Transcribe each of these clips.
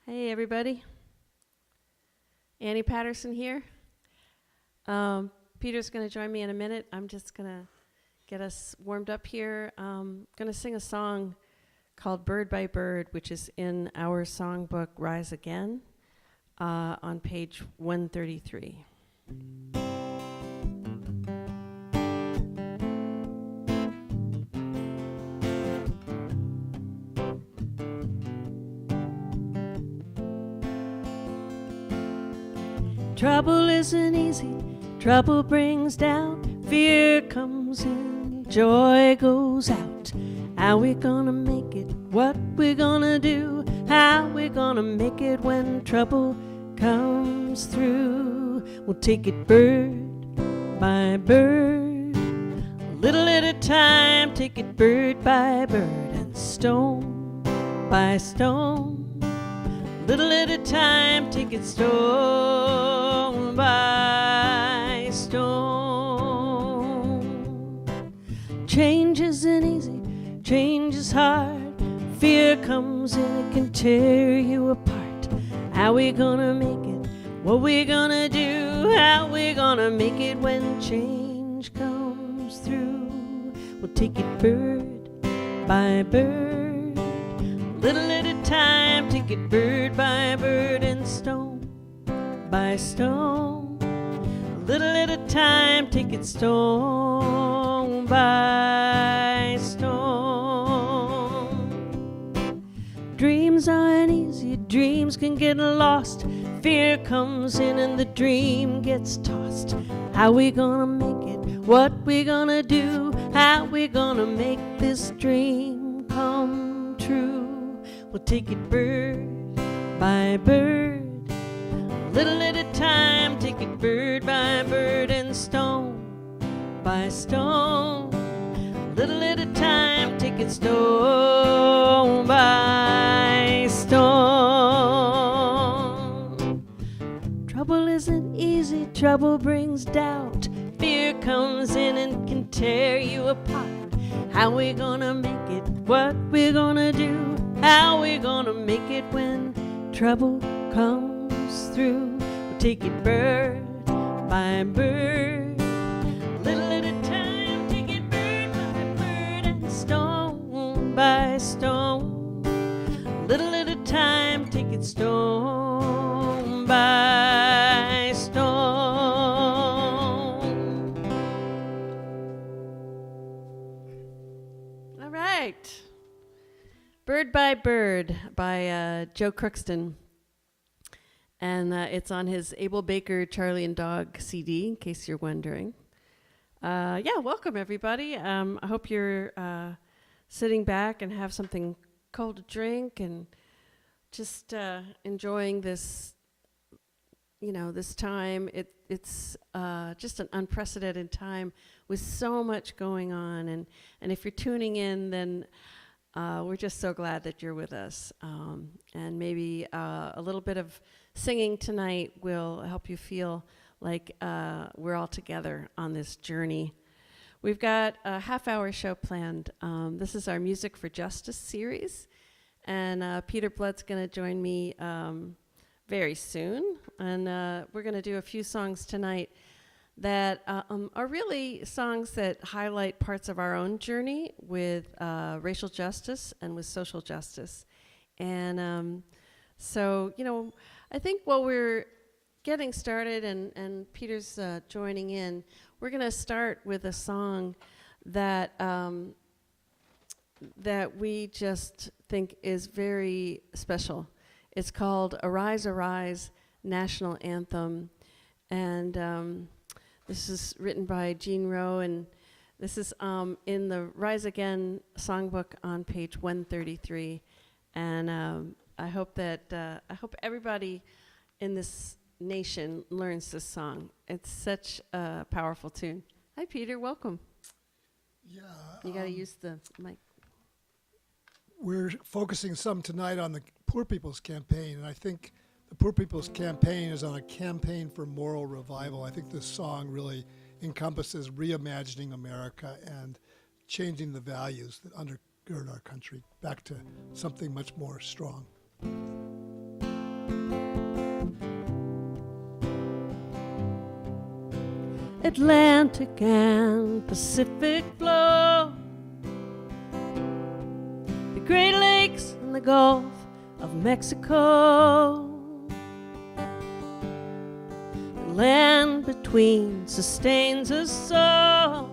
Hey, everybody. Annie Patterson here. Peter's going to join me in a minute. I'm just going to get us warmed up here. Going to sing a song called Bird by Bird, which is in our songbook, Rise Again, on page 133. Trouble isn't easy, trouble brings doubt, fear comes in, joy goes out. How we gonna make it, what we gonna do, how we gonna make it when trouble comes through. We'll take it bird by bird, a little at a time, take it bird by bird and stone by stone. Little at a time, take it stone by stone. Change isn't easy, change is hard. Fear comes in, it can tear you apart. How we gonna make it, what we gonna do, how we gonna make it when change comes through. We'll take it bird by bird, little at a time, take it bird by bird and stone by stone. Little at a time, take it stone by stone. Dreams aren't easy, dreams can get lost. Fear comes in and the dream gets tossed. How we gonna make it, what we gonna do, how we gonna make this dream come true. We'll take it bird by bird, little at a time, take it bird by bird and stone by stone. Little at a time, take it stone by stone. Trouble isn't easy, trouble brings doubt. Fear comes in and can tear you apart. How we gonna make it, what we gonna do, how we gonna make it when trouble comes through. We'll take it bird by bird, little at a time, take it bird by bird and stone by stone. Little at a time, take it stone by stone. All right. Bird by Bird by Joe Crookston. And it's on his Abel Baker, Charlie and Dog CD, in case you're wondering. Welcome, everybody. I hope you're sitting back and have something cold to drink and just enjoying this, this time. It's just an unprecedented time with so much going on. And if you're tuning in, then we're just so glad that you're with us. And maybe a little bit of singing tonight will help you feel like we're all together on this journey. We've got a half-hour show planned. This is our Music for Justice series. And Peter Blood's going to join me very soon. And we're going to do a few songs tonight that are really songs that highlight parts of our own journey with racial justice and with social justice. And I think while we're getting started and Peter's joining in, we're going to start with a song that we just think is very special. It's called Arise, Arise, National Anthem. And this is written by Jean Rowe, and this is in the Rise Again songbook on page 133. And I hope everybody in this nation learns this song. It's such a powerful tune. Hi, Peter. Welcome. Yeah. You got to use the mic. We're focusing some tonight on the Poor People's Campaign, and I think the Poor People's Campaign is on a campaign for moral revival. I think this song really encompasses reimagining America and changing the values that undergird our country back to something much more strong. Atlantic and Pacific flow, the Great Lakes and the Gulf of Mexico. The land between sustains us so,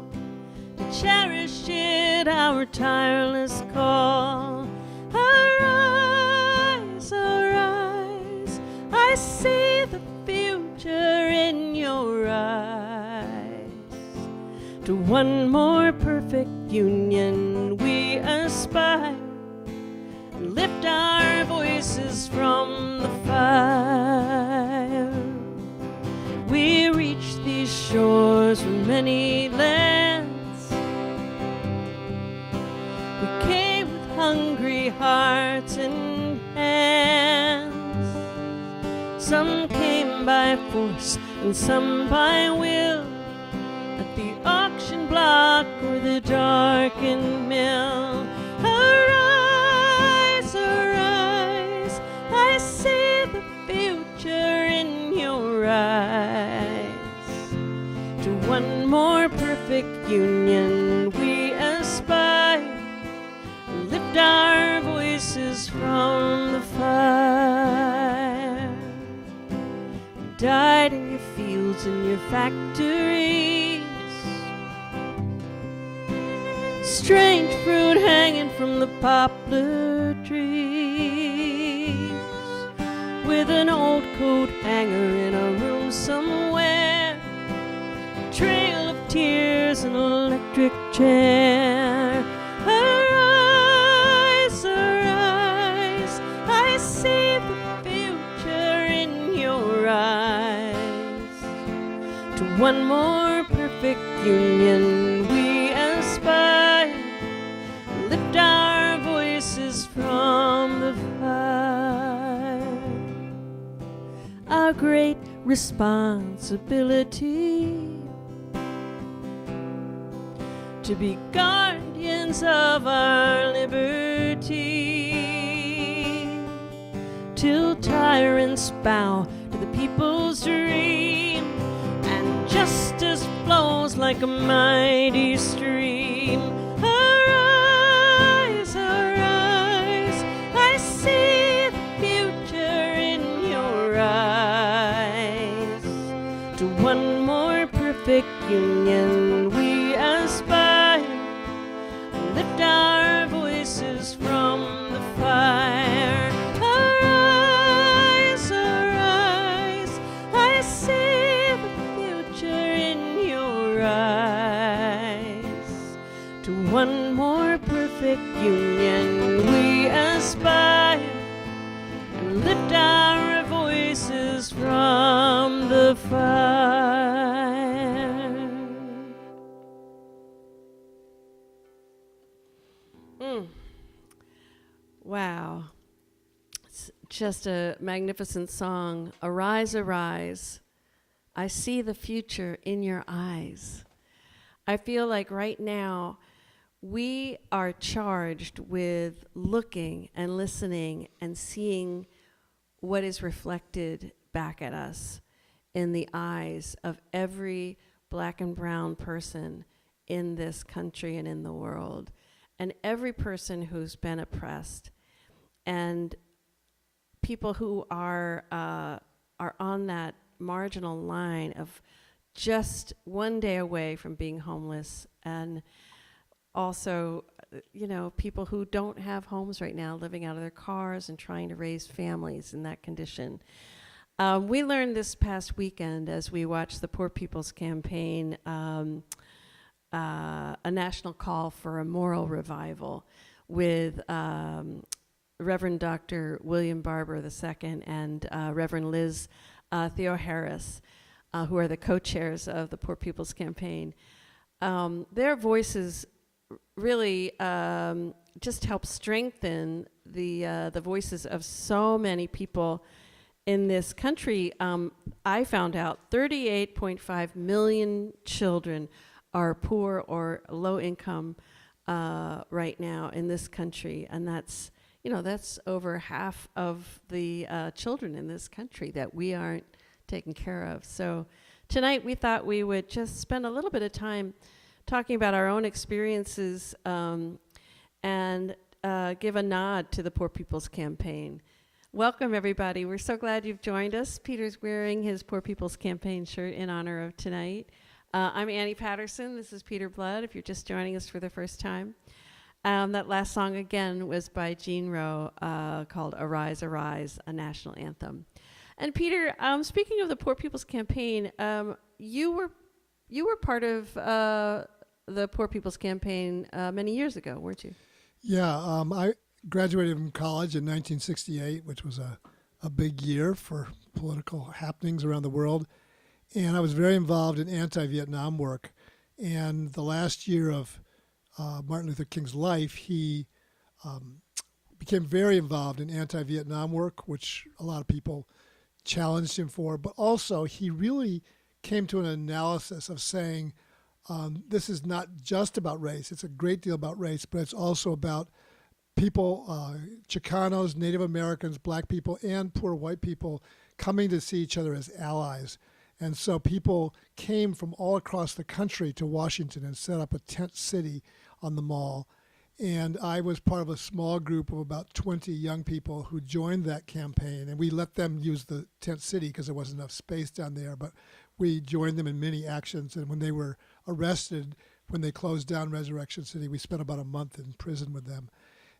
to cherish it our tireless call. Arise, arise, I see the future in your eyes. To one more perfect union we aspire, and lift our voices from the fire. We reach these shores from many lands. We came with hungry hearts and hands. Some came by force and some by will, at the auction block or the darkened mill. Arise, arise, I see the future in your eyes. To one more perfect union we aspire, and lift our voices from the fire. We died in your fields and your factories, strange fruit hanging from the poplar trees, with an old coat hanger in a room somewhere, a trail of tears, an electric chair. Arise, arise, I see the future in your eyes. To one more perfect union we aspire, lift our voices from the fire. Our great responsibility to be guardians of our liberty, till tyrants bow to the people's dream, and justice flows like a mighty stream. Arise, arise, I see the future in your eyes. To one more perfect union we aspire, lift our voices from the fire. Arise, arise, I see the future in your eyes. To one more perfect union we aspire, and lift our voices from the fire. Wow. It's just a magnificent song. Arise, arise. I see the future in your eyes. I feel like right now we are charged with looking and listening and seeing what is reflected back at us in the eyes of every black and brown person in this country and in the world, and every person who's been oppressed, and people who are on that marginal line of just one day away from being homeless, and also, people who don't have homes right now, living out of their cars and trying to raise families in that condition. We learned this past weekend as we watched the Poor People's Campaign, a national call for a moral revival with Reverend Dr. William Barber II and Reverend Liz Theo-Harris, who are the co-chairs of the Poor People's Campaign. Their voices really just help strengthen the voices of so many people in this country. I found out 38.5 million children are poor or low income right now in this country, and that's that's over half of the children in this country that we aren't taking care of. So tonight we thought we would just spend a little bit of time talking about our own experiences and give a nod to the Poor People's Campaign. Welcome, everybody. We're so glad you've joined us. Peter's wearing his Poor People's Campaign shirt in honor of tonight. I'm Annie Patterson. This is Peter Blood, if you're just joining us for the first time. That last song, again, was by Jean Rowe, called Arise, Arise, a national anthem. And Peter, speaking of the Poor People's Campaign, you were part of the Poor People's Campaign many years ago, weren't you? Yeah, I graduated from college in 1968, which was a big year for political happenings around the world. And I was very involved in anti-Vietnam work. And the last year of Martin Luther King's life, he became very involved in anti-Vietnam work, which a lot of people challenged him for. But also, he really came to an analysis of saying, this is not just about race. It's a great deal about race, but it's also about people, Chicanos, Native Americans, black people, and poor white people coming to see each other as allies. And so people came from all across the country to Washington and set up a tent city on the mall. And I was part of a small group of about 20 young people who joined that campaign. And we let them use the tent city because there wasn't enough space down there. But we joined them in many actions. And when they were arrested, when they closed down Resurrection City, we spent about a month in prison with them.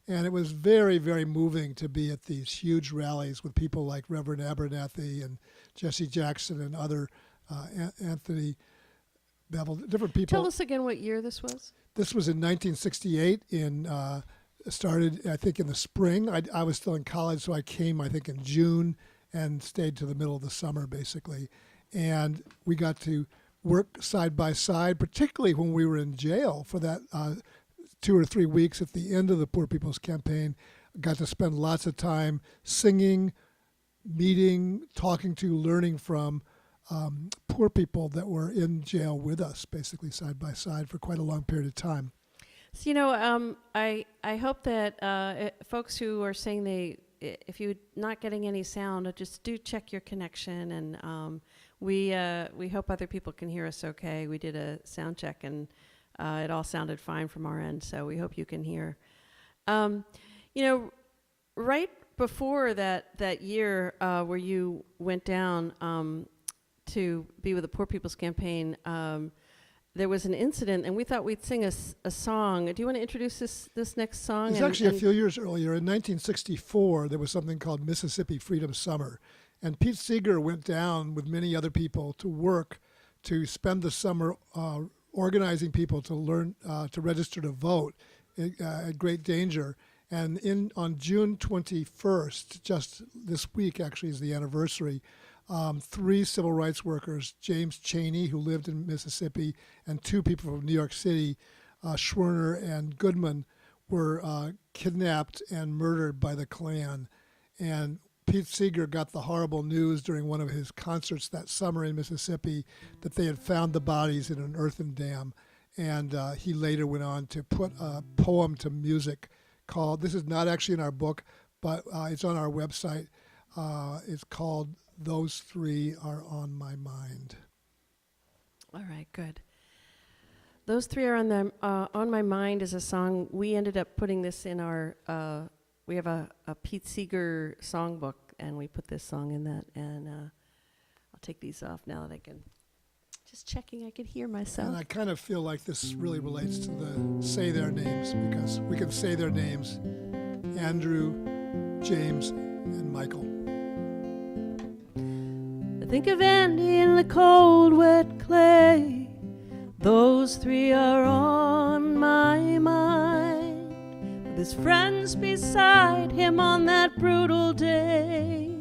And it was very, very moving to be at these huge rallies with people like Reverend Abernathy and Jesse Jackson and other Anthony Bevel, different people. Tell us again what year this was. This was in 1968. Started, I think, in the spring. I was still in college, so I came, I think, in June and stayed to the middle of the summer, basically. And we got to work side by side, particularly when we were in jail for that 2 or 3 weeks at the end of the Poor People's Campaign. Got to spend lots of time singing, meeting, talking to, learning from poor people that were in jail with us, basically side by side for quite a long period of time. So, I hope that folks who are saying if you're not getting any sound, just do check your connection, and we hope other people can hear us okay. We did a sound check, and it all sounded fine from our end, so we hope you can hear. Right before that year where you went down to be with the Poor People's Campaign, there was an incident, and we thought we'd sing a song. Do you want to introduce this next song? It's actually a few years earlier. In 1964, there was something called Mississippi Freedom Summer, and Pete Seeger went down with many other people to work to spend the summer organizing people to learn to register to vote at great danger. And on June 21st, just this week actually is the anniversary, 3 civil rights workers, James Chaney, who lived in Mississippi, and 2 people from New York City, Schwerner and Goodman, were kidnapped and murdered by the Klan. And Pete Seeger got the horrible news during one of his concerts that summer in Mississippi that they had found the bodies in an earthen dam. And he later went on to put a poem to music called, this is not actually in our book, but it's on our website. It's called Those Three Are on My Mind. All right, good. Those Three Are on My Mind is a song. We ended up putting this in our, we have a Pete Seeger songbook, and we put this song in that. And I'll take these off now that I can, just checking I could hear myself. And I kind of feel like this really relates to the say their names, because we can say their names: Andrew, James, and Michael. I think of Andy in the cold, wet clay. Those 3 are on my mind. With his friends beside him on that brutal day.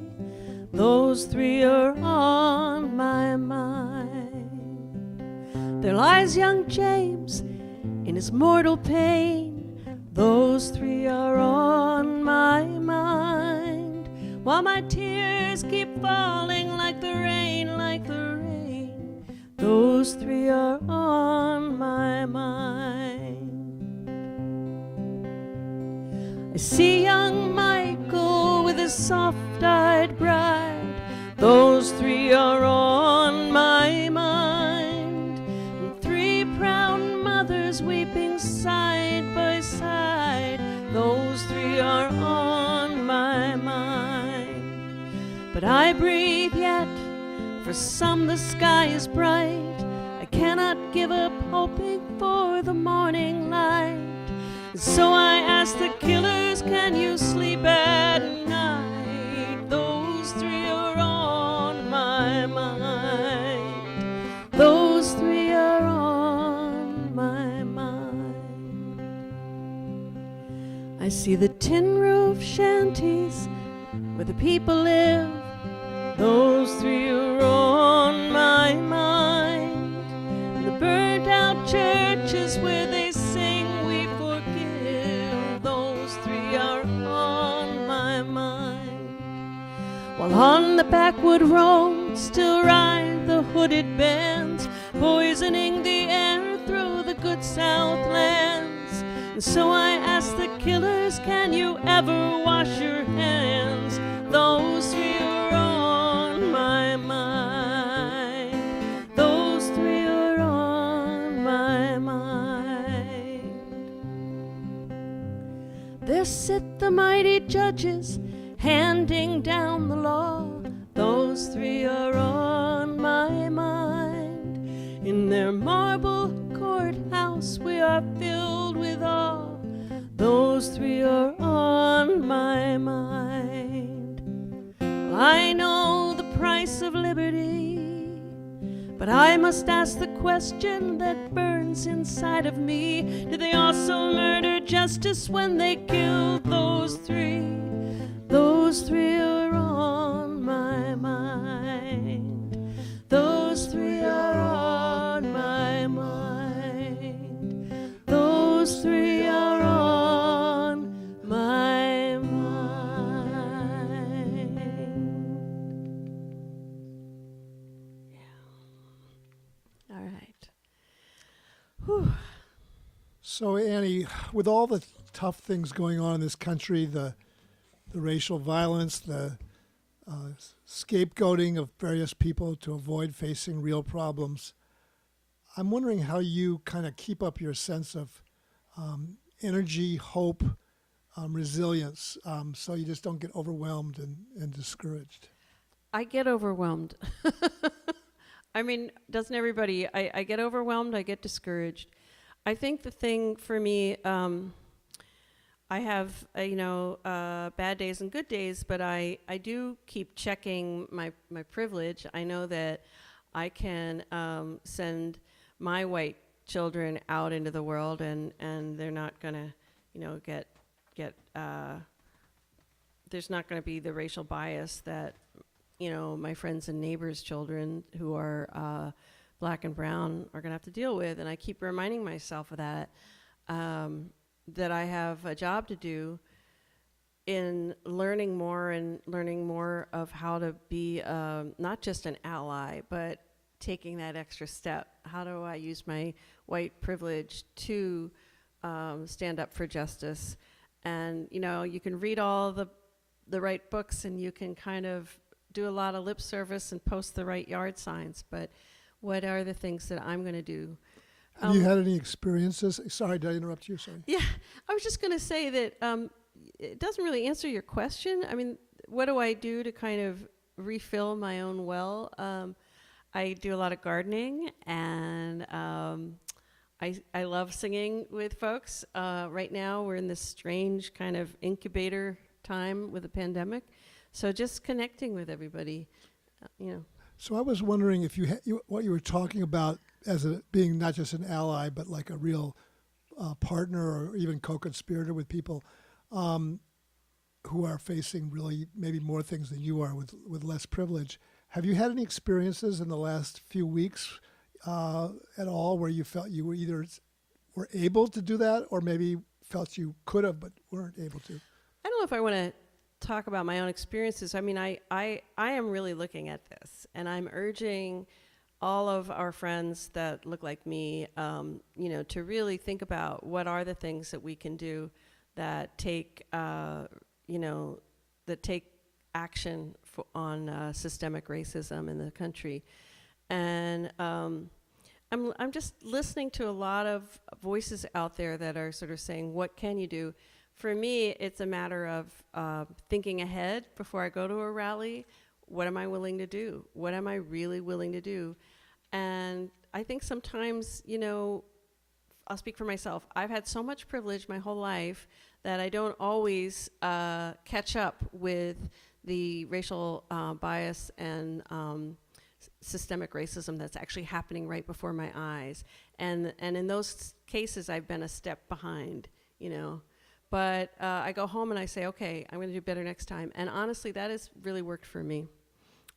Those 3 are on my mind. There lies young James in his mortal pain. Those 3 are on my mind. While my tears keep falling like the rain, like the rain. Those 3 are on my mind. I see young soft-eyed bride. Those three are on my mind. And three proud mothers weeping side by side. Those three are on my mind. But I breathe yet, for some the sky is bright. I cannot give up hoping for the morning light. And so I ask the killers, can you sleep at night? Those three are on my mind. Those three are on my mind. I see the tin roof shanties where the people live. Those three are on my mind. And the burnt out churches where they sing we forgive. Those three are on my mind. While on the backwood road still ride the hooded bands, poisoning the air through the good Southlands. And so I ask the killers, can you ever wash your hands? Those three are on my mind. Those three are on my mind. There sit the mighty judges handing down the law. Those three are on my mind. In their marble courthouse we are filled with awe. Those three are on my mind. Well, I know the price of liberty, but I must ask the question that burns inside of me. Did they also murder justice when they killed those three? Those three are on my mind. Those three are on my mind. Those three are on my mind. Yeah. All right. Whew. So, Annie, with all the tough things going on in this country, the racial violence, the scapegoating of various people to avoid facing real problems, I'm wondering how you kind of keep up your sense of energy, hope, resilience, so you just don't get overwhelmed and discouraged. I get overwhelmed. I mean, doesn't everybody? I get overwhelmed, I get discouraged. I think the thing for me, I have, bad days and good days, but I do keep checking my privilege. I know that I can send my white children out into the world, and they're not going to, get there's not going to be the racial bias that, my friends and neighbors' children who are black and brown are going to have to deal with. And I keep reminding myself of that, that I have a job to do in learning more of how to be not just an ally, but taking that extra step. How do I use my white privilege to stand up for justice? And, you can read all the right books and you can kind of do a lot of lip service and post the right yard signs, but what are the things that I'm going to do? Have you had any experiences? Sorry, did I interrupt you? Sorry. Yeah, I was just going to say that it doesn't really answer your question. I mean, what do I do to kind of refill my own well? I do a lot of gardening, and I love singing with folks. Right now, we're in this strange kind of incubator time with the pandemic, so just connecting with everybody, So I was wondering if what you were talking about as being not just an ally, but like a real partner or even co-conspirator with people who are facing really maybe more things than you are with less privilege. Have you had any experiences in the last few weeks at all where you felt you were either were able to do that or maybe felt you could have but weren't able to? I don't know if I want to talk about my own experiences. I mean, I am really looking at this, and I'm urging all of our friends that look like me, to really think about what are the things that we can do that take action on systemic racism in the country. And I'm just listening to a lot of voices out there that are sort of saying, what can you do? For me, it's a matter of thinking ahead before I go to a rally. What am I willing to do? What am I really willing to do? And I think sometimes, I'll speak for myself. I've had so much privilege my whole life that I don't always catch up with the racial bias and systemic racism that's actually happening right before my eyes. And in those cases, I've been a step behind, But I go home and I say, okay, I'm going to do better next time. And honestly, that has really worked for me.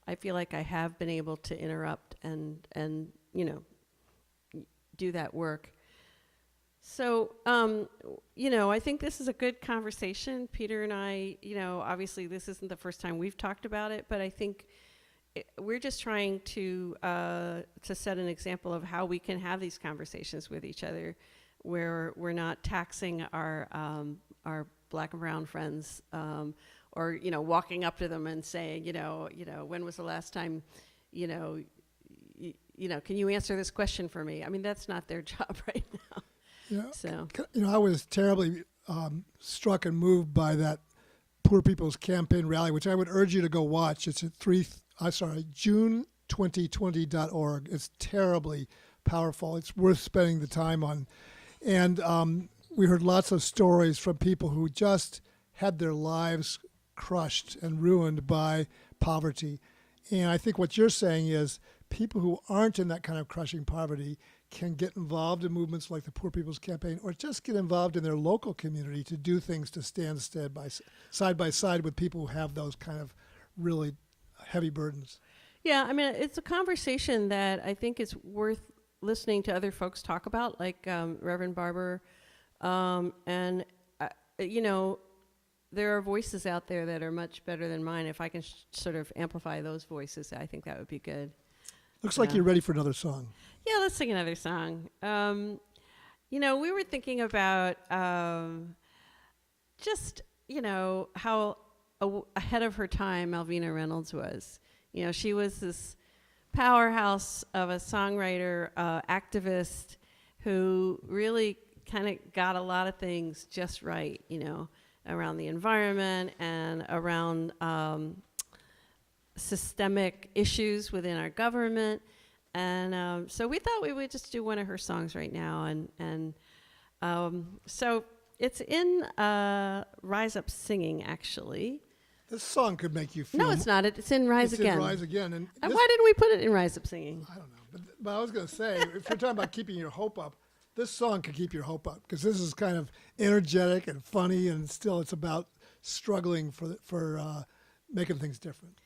I feel like I have been able to interrupt and do that work. So, I think this is a good conversation. Peter and I, obviously this isn't the first time we've talked about it, but I think we're just trying to set an example of how we can have these conversations with each other, where we're not taxing our Black and brown friends, or walking up to them and saying, when was the last time, can you answer this question for me? I mean, that's not their job right now. Yeah. So, I was terribly struck and moved by that Poor People's Campaign rally, which I would urge you to go watch. It's at June2020.org. It's terribly powerful. It's worth spending the time on. And we heard lots of stories from people who just had their lives crushed and ruined by poverty. And I think what you're saying is people who aren't in that kind of crushing poverty can get involved in movements like the Poor People's Campaign, or just get involved in their local community to do things to stand side by side with people who have those kind of really heavy burdens. Yeah, I mean, it's a conversation that I think is worth listening to other folks talk about, like Reverend Barber. And there are voices out there that are much better than mine. If I can sort of amplify those voices, I think that would be good. Looks like you're ready for another song. Yeah, let's sing another song. We were thinking about just, how ahead of her time Malvina Reynolds was. She was this powerhouse of a songwriter, activist, who really kind of got a lot of things just right, around the environment and around systemic issues within our government. And so we thought we would just do one of her songs right now. And so it's in Rise Up Singing, actually. This song could make you feel... No, it's not. It's in Rise Again. It's in Rise Again. And why didn't we put it in Rise Up Singing? I don't know. But I was going to say, if you're talking about keeping your hope up, this song could keep your hope up, because this is kind of energetic and funny, and still it's about struggling for making things different.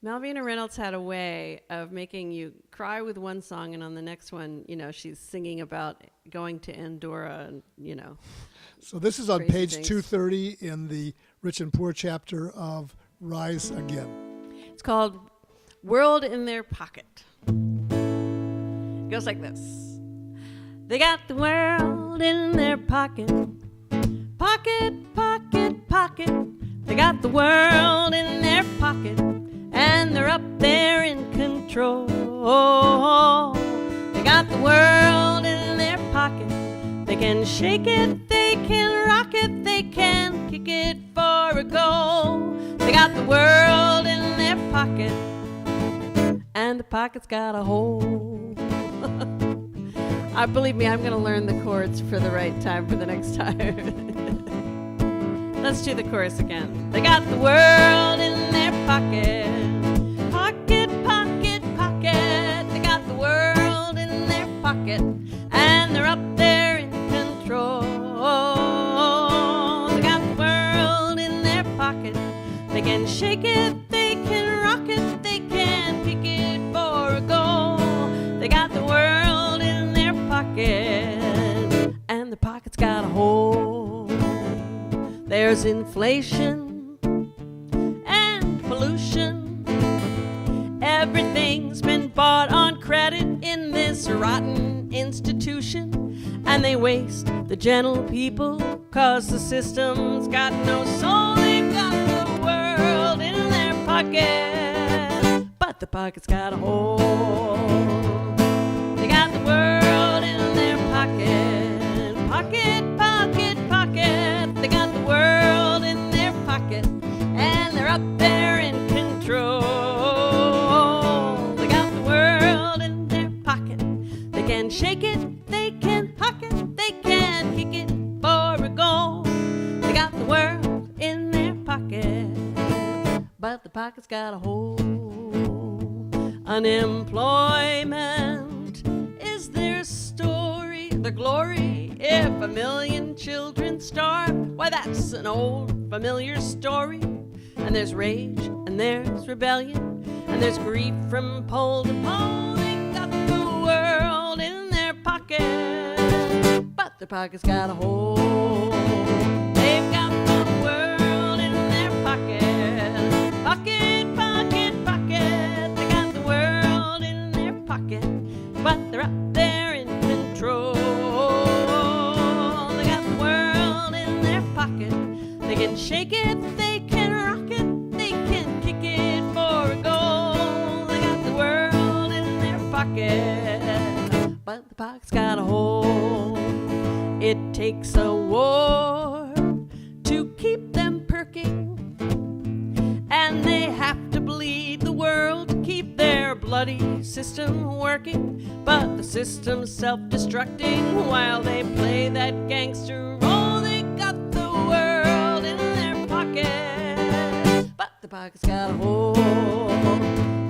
Malvina Reynolds had a way of making you cry with one song, and on the next one, she's singing about going to Andorra, and So this is on page things. 230 in the Rich and Poor chapter of Rise Again. It's called World in Their Pocket. It goes like this. They got the world in their pocket. Pocket, pocket, pocket. They got the world in their pocket. And they're up there in control. They got the world in their pocket. They can shake it, they can rock it, they can kick it for a goal. They got the world in their pocket, and the pocket's got a hole. Believe me, I'm going to learn the chords for the right time for the next time. Let's do the chorus again. They got the world in their pocket. Pocket, pocket, pocket. They got the world in their pocket, and they're up there in control. They got the world in their pocket. They can shake it, they can rock it, they can kick it for a goal. They got the world in their pocket, and the pocket's got a hole. There's inflation and pollution. Everything's been bought on credit in this rotten institution, and they waste the gentle people 'cause the system's got no soul. They've got the world in their pocket, but the pocket's got a hole. They got the world in their pocket, pocket, pocket, pocket. They got the world in their pocket, and they're up there in control. They got the world in their pocket. They can shake it, they can huck it, they can kick it for a goal. They got the world in their pocket, but the pocket's got a hole. Unemployment is their story, their glory. If 1 million children starve, why that's an old familiar story. And there's rage, and there's rebellion, and there's grief from pole to pole. They got the world in their pocket, but their pocket's got a hole. They've got the world in their pocket, pocket, pocket, pocket. They got the world in their pocket, but they're up there in control. They got the world in their pocket. They can shake it, they can rock it, they can kick it for a goal. They got the world in their pocket, but the pocket's got a hole. It takes a war to keep them perking, and they have to bleed the world to keep their bloody system working. But the system's self-destructing while they play that gangster role. They got the world in their pocket, but the pocket's got a hole.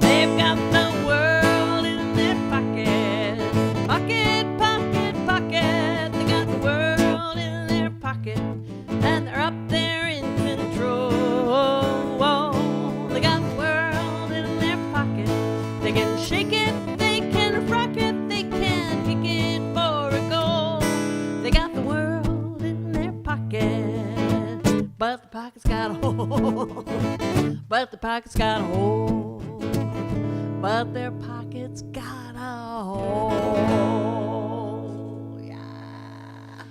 They've got the world in their pocket, pocket, pocket, pocket. They got the world in their pocket, and they're up there in control. They got the world in their pocket. They can shake it, they can rock it, they can kick it for a goal. They got the world in their pocket, but the pocket's got a hole. But the pocket's got a hole. But their pocket's got a hole. Yeah.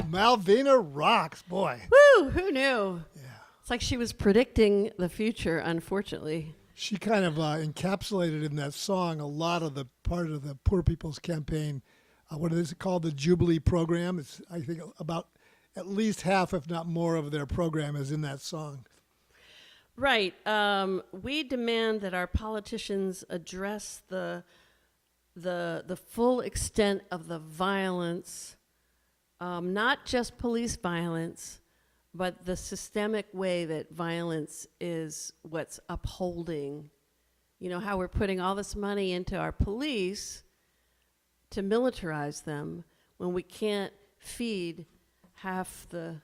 Malvina rocks, boy. Woo! Who knew? Yeah. It's like she was predicting the future, unfortunately. She kind of encapsulated in that song a lot of the part of the Poor People's Campaign. What is it called? The Jubilee Program. It's, I think, about at least half, if not more, of their program is in that song. Right. We demand that our politicians address the full extent of the violence, not just police violence, but the systemic way that violence is what's upholding. You know, how we're putting all this money into our police to militarize them when we can't feed half the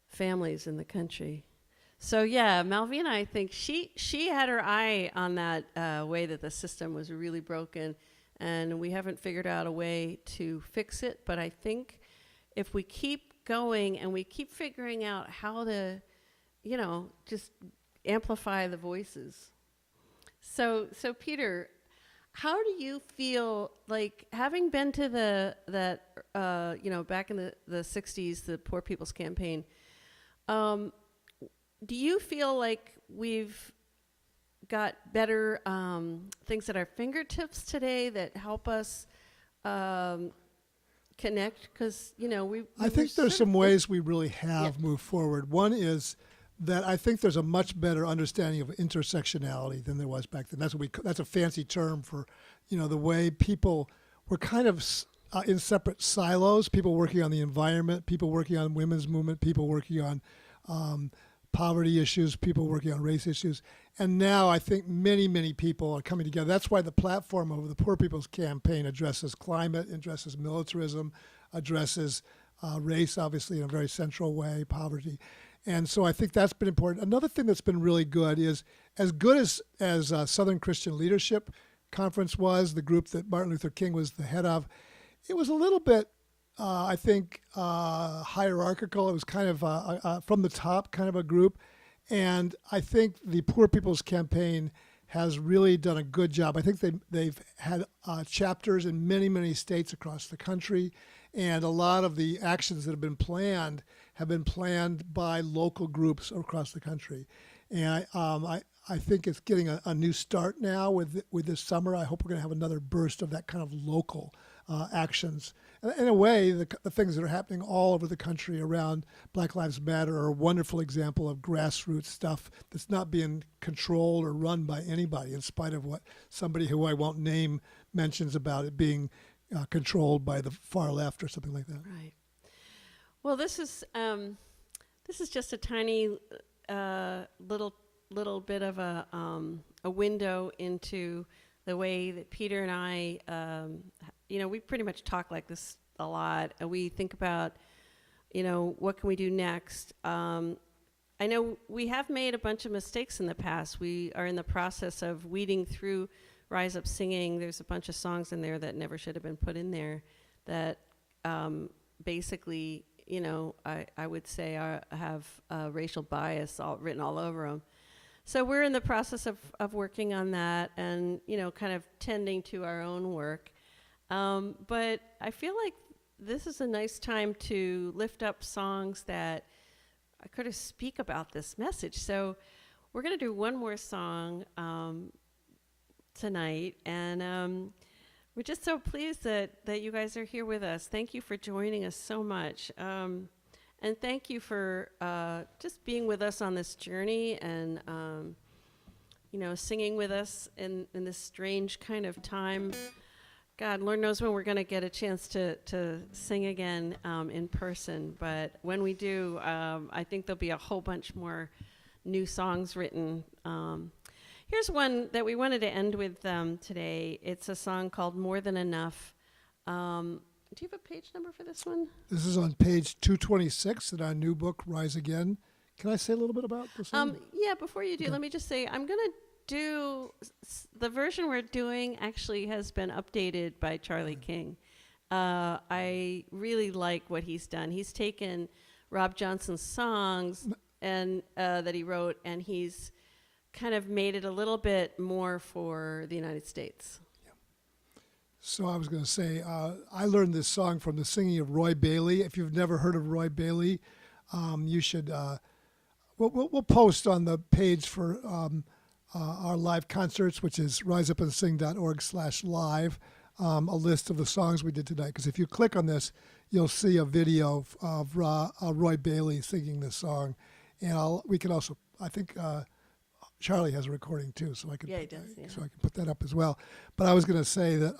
families in the country. So yeah, Malvina, I think she had her eye on that way that the system was really broken, and we haven't figured out a way to fix it. But I think if we keep going and we keep figuring out how to, you know, just amplify the voices. So Peter, how do you feel like, having been to back in the 60s, the Poor People's Campaign, do you feel like we've got better things at our fingertips today that help us connect? Because, you know, I think there's some ways we really have moved forward. One is that I think there's a much better understanding of intersectionality than there was back then. That's a fancy term for, you know, the way people were kind of in separate silos, people working on the environment, people working on women's movement, people working on poverty issues, people working on race issues. And now I think many, many people are coming together. That's why the platform of the Poor People's Campaign addresses climate, addresses militarism, addresses race, obviously, in a very central way, poverty. And so I think that's been important. Another thing that's been really good is, as good as Southern Christian Leadership Conference was, the group that Martin Luther King was the head of, it was a little bit, I think, hierarchical. It was kind of from the top kind of a group. And I think the Poor People's Campaign has really done a good job. I think they've had chapters in many, many states across the country. And a lot of the actions that have been planned by local groups across the country. And I I think it's getting a new start now with this summer. I hope we're going to have another burst of that kind of local actions. And in a way, the things that are happening all over the country around Black Lives Matter are a wonderful example of grassroots stuff that's not being controlled or run by anybody, in spite of what somebody who I won't name mentions about it being controlled by the far left or something like that. Right. Well, this is just a tiny little bit of a window into the way that Peter and I, we pretty much talk like this a lot, and we think about, what can we do next? I know we have made a bunch of mistakes in the past. We are in the process of weeding through Rise Up Singing. There's a bunch of songs in there that never should have been put in there that basically, I would say have racial bias written all over them. So we're in the process of working on that and, kind of tending to our own work. But I feel like this is a nice time to lift up songs that I could have speak about this message. So we're going to do one more song tonight. And we're just so pleased that you guys are here with us. Thank you for joining us so much. And thank you for just being with us on this journey and, singing with us in this strange kind of time. God, Lord knows when we're going to get a chance to sing again in person. But when we do, I think there'll be a whole bunch more new songs written. Here's one that we wanted to end with today. It's a song called More Than Enough. Do you have a page number for this one? This is on page 226 in our new book, Rise Again. Can I say a little bit about this one? Yeah, before you do, Okay. let me just say I'm going to do the version we're doing actually has been updated by Charlie King. I really like what he's done. He's taken Rob Johnson's songs and that he wrote, and he's kind of made it a little bit more for the United States. So I was going to say, I learned this song from the singing of Roy Bailey. If you've never heard of Roy Bailey, you should. We'll post on the page for our live concerts, which is riseupandsing.org/live, a list of the songs we did tonight. Because if you click on this, you'll see a video of Roy Bailey singing this song, and we can also, I think. Charlie has a recording too, so I can so I can put that up as well. But I was going to say that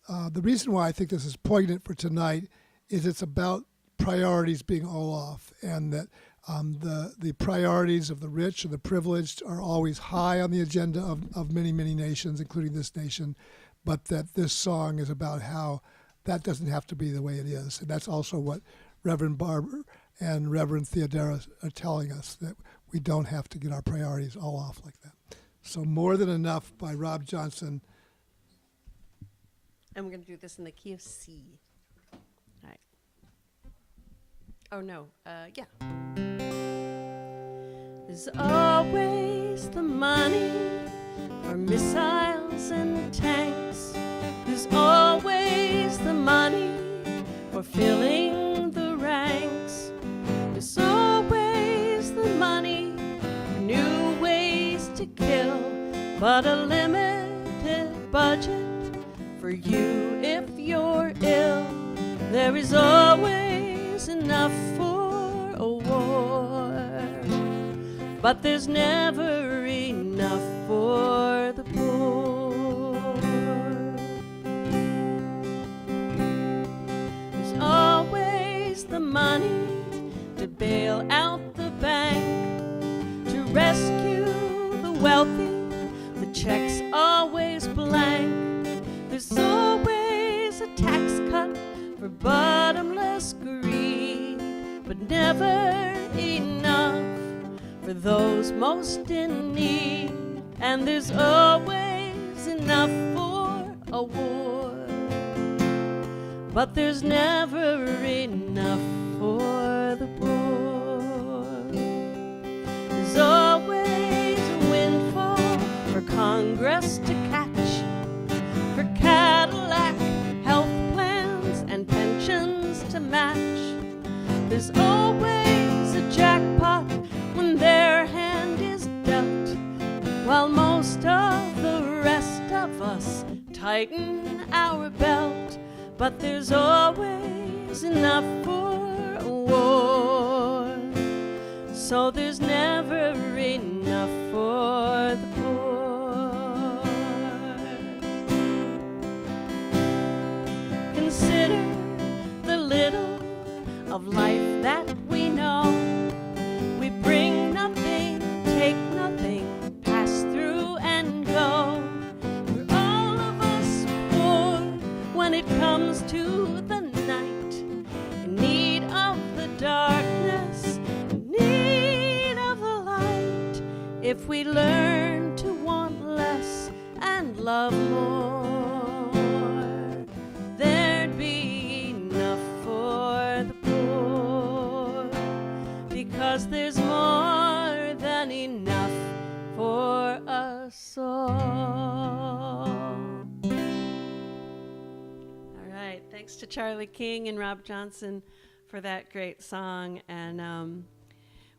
the reason why I think this is poignant for tonight is it's about priorities being all off, and that the priorities of the rich and the privileged are always high on the agenda of many, many nations, including this nation, but that this song is about how that doesn't have to be the way it is. And that's also what Reverend Barber and Reverend Theodora are telling us, that we don't have to get our priorities all off like that. So More Than Enough by Rob Johnson. And we're going to do this in the key of C. All right. Oh, no. Yeah. There's always the money for missiles and tanks. There's always the money for filling the ranks. There's always the money for new ways to kill, but a limited budget for you if you're ill. There is always enough for a war, but there's never enough for the poor. There's always the money to bail out the bank, to rescue the wealthy. The check's always blank. There's always a tax cut for bottomless greed, but never enough for those most in need. And there's always enough for a war, but there's never enough for the poor. There's always a windfall for Congress to catch, for Cadillac health plans and pensions to match. There's always a jackpot when their hand is dealt, while most of the rest of us tighten our belt. But there's always enough for a war, so there's never enough for the poor. Consider the little of life that we know. We bring nothing, take nothing, pass through and go. We're all of us poor when it comes to the night, in need of the darkness, in need of the light. If we learn to want less and love more, there'd be enough for the poor, because there's more than enough for us all. All right, thanks to Charlie King and Rob Johnson for that great song. And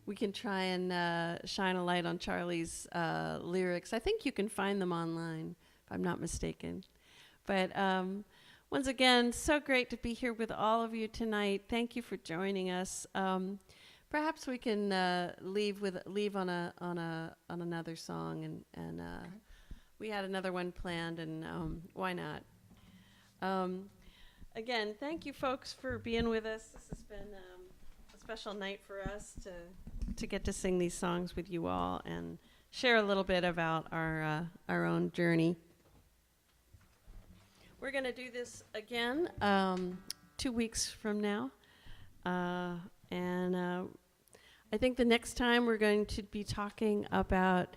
we can try and shine a light on Charlie's lyrics. I think you can find them online, if I'm not mistaken. But once again, so great to be here with all of you tonight. Thank you for joining us. Perhaps we can leave on another song, and Okay. we had another one planned, and why not? Again, thank you, folks, for being with us. This has been a special night for us to get to sing these songs with you all and share a little bit about our own journey. We're going to do this again 2 weeks from now. And I think the next time we're going to be talking about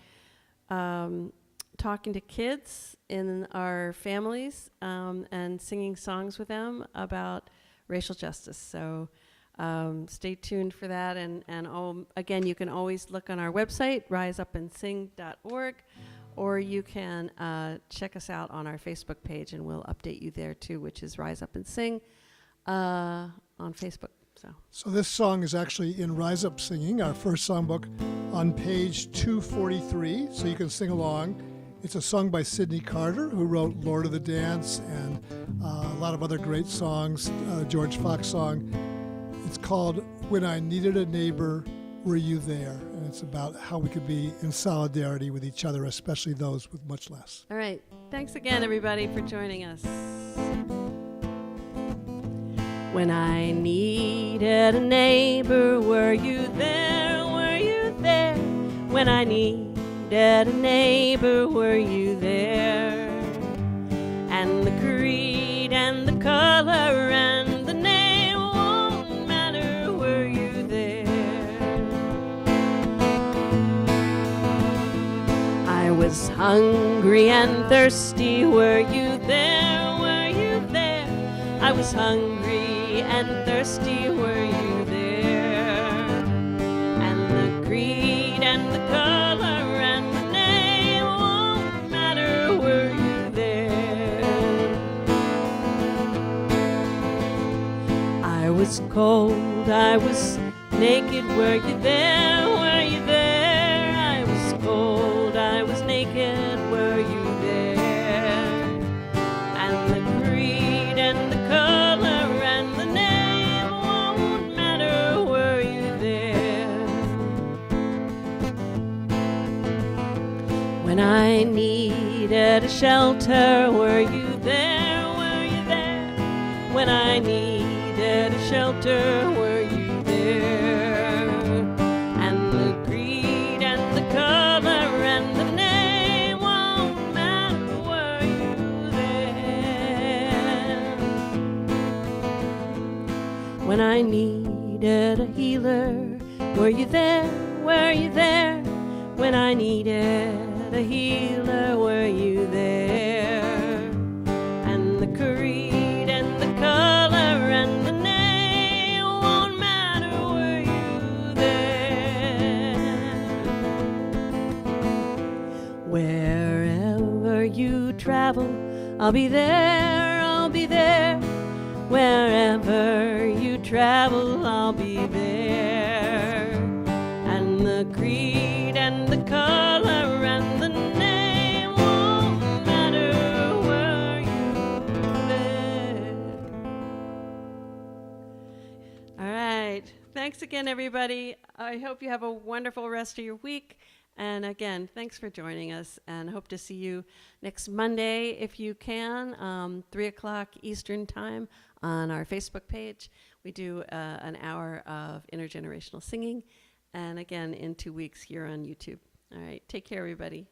talking to kids in our families and singing songs with them about racial justice. So stay tuned for that. And again, you can always look on our website, riseupandsing.org, or you can check us out on our Facebook page, and we'll update you there too, which is Rise Up and Sing on Facebook. So this song is actually in Rise Up Singing, our first songbook, on page 243, so you can sing along. It's a song by Sidney Carter, who wrote Lord of the Dance and a lot of other great songs, George Fox song. It's called When I Needed a Neighbor, Were You There? And it's about how we could be in solidarity with each other, especially those with much less. All right. Thanks again, everybody, for joining us. When I needed a neighbor, were you there? Were you there? When I needed a neighbor, were you there? And the creed and the color and the name won't matter, were you there? I was hungry and thirsty, were you there? Were you there? I was hungry and thirsty, were you there? And the creed and the color and the name won't matter, were you there? I was cold, I was naked, were you there? Were you there? I was cold, I was naked, were you there? And the creed and the color and the name won't matter, were you there? When I needed a shelter, were you there? Were you there? When I needed a shelter, were you there? And the creed and the color and the name won't matter, were you there? When I needed a healer, were you there? Were you there? When I needed a healer, were you there? And the creed and the color and the name won't matter, were you there? Wherever you travel, I'll be there, I'll be there. Wherever you travel, I'll be there. And the creed and the color and the All right. Thanks again, everybody. I hope you have a wonderful rest of your week. And again, thanks for joining us, and hope to see you next Monday if you can, 3 o'clock Eastern Time on our Facebook page. We do an hour of intergenerational singing, and again, in 2 weeks here on YouTube. All right. Take care, everybody.